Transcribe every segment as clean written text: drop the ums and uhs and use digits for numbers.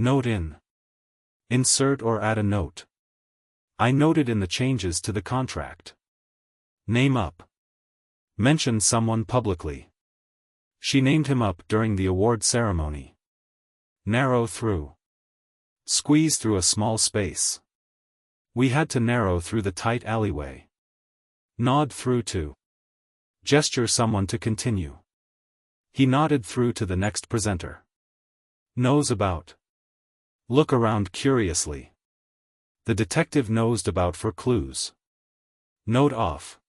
Note in. Insert or add a note. I noted in the changes to the contract. Name up. Mention someone publicly. She named him up during the award ceremony. Narrow through. Squeeze through a small space. We had to narrow through the tight alleyway. Nod through to. Gesture someone to continue. He nodded through to the next presenter. Nose about. Look around curiously. The detective nosed about for clues. Note off.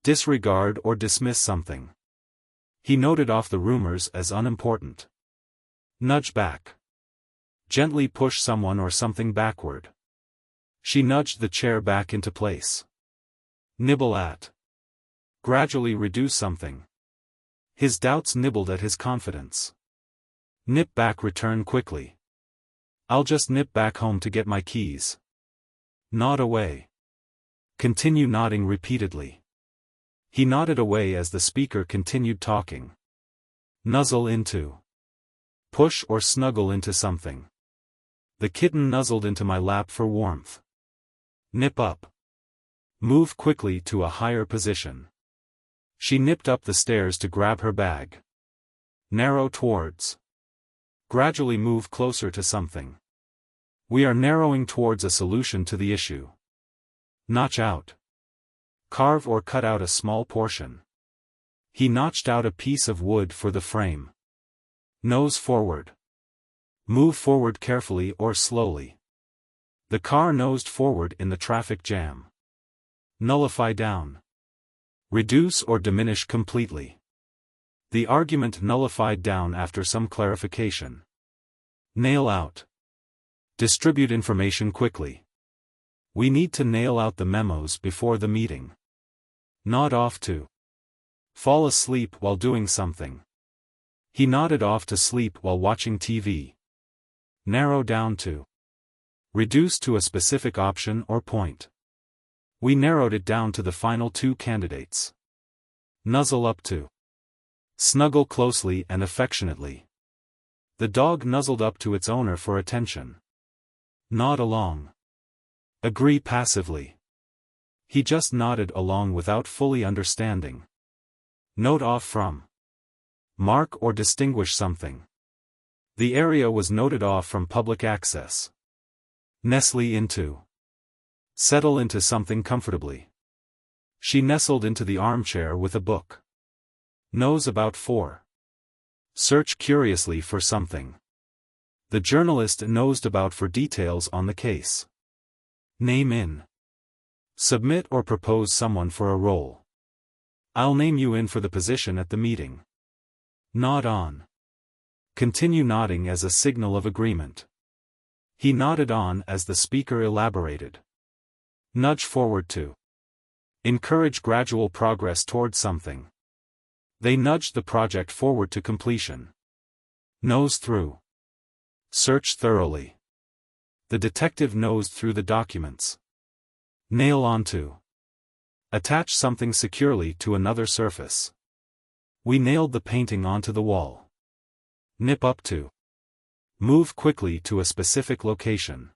Disregard or dismiss something. He noted off the rumors as unimportant. Nudge back. Gently push someone or something backward. She nudged the chair back into place. Nibble at. Gradually reduce something. His doubts nibbled at his confidence. Nip back, return quickly. I'll just nip back home to get my keys. Nod away. Continue nodding repeatedly. He nodded away as the speaker continued talking. Nuzzle into. Push or snuggle into something. The kitten nuzzled into my lap for warmth. Nip up. Move quickly to a higher position. She nipped up the stairs to grab her bag. Narrow towards. Gradually move closer to something. We are narrowing towards a solution to the issue. Notch out. Carve or cut out a small portion. He notched out a piece of wood for the frame. Nose forward. Move forward carefully or slowly. The car nosed forward in the traffic jam. Nullify down. Reduce or diminish completely. The argument nullified down after some clarification. Nail out. Distribute information quickly. We need to nail out the memos before the meeting. Nod off to. Fall asleep while doing something. He nodded off to sleep while watching TV. Narrow down to. Reduce to a specific option or point. We narrowed it down to the final two candidates. Nuzzle up to. Snuggle closely and affectionately. The dog nuzzled up to its owner for attention. Nod along. Agree passively. He just nodded along without fully understanding. Note off from. Mark or distinguish something. The area was noted off from public access. Nestle into. Settle into something comfortably. She nestled into the armchair with a book. Nose about for. Search curiously for something. The journalist nosed about for details on the case. Name in. Submit or propose someone for a role. I'll name you in for the position at the meeting. Nod on. Continue nodding as a signal of agreement. He nodded on as the speaker elaborated. Nudge forward to. Encourage gradual progress towards something. They nudged the project forward to completion. Nose through. Search thoroughly. The detective nosed through the documents. Nail onto. Attach something securely to another surface. We nailed the painting onto the wall. Nip up to. Move quickly to a specific location.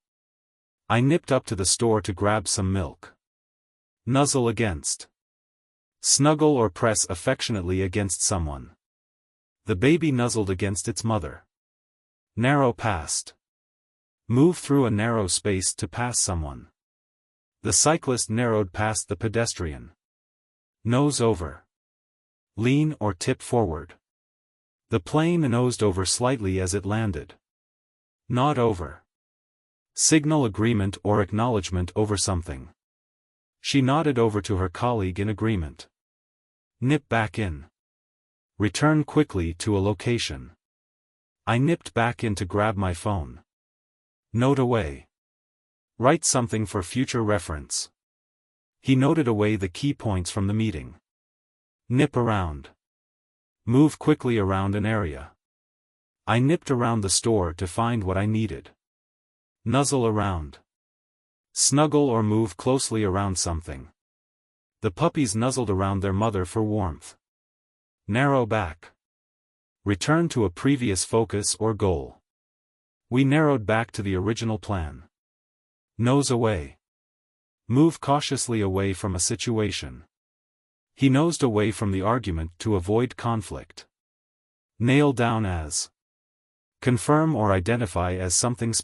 I nipped up to the store to grab some milk. Nuzzle against. Snuggle or press affectionately against someone. The baby nuzzled against its mother. Narrow past. Move through a narrow space to pass someone. The cyclist narrowed past the pedestrian. Nose over. Lean or tip forward. The plane nosed over slightly as it landed. Nod over. Signal agreement or acknowledgement over something. She nodded over to her colleague in agreement. Nip back in. Return quickly to a location. I nipped back in to grab my phone. Note away. Write something for future reference. He noted away the key points from the meeting. Nip around. Move quickly around an area. I nipped around the store to find what I needed. Nuzzle around. Snuggle or move closely around something. The puppies nuzzled around their mother for warmth. Narrow back. Return to a previous focus or goal. We narrowed back to the original plan. Nose away. Move cautiously away from a situation. He nosed away from the argument to avoid conflict. Nail down as. Confirm or identify as something specific.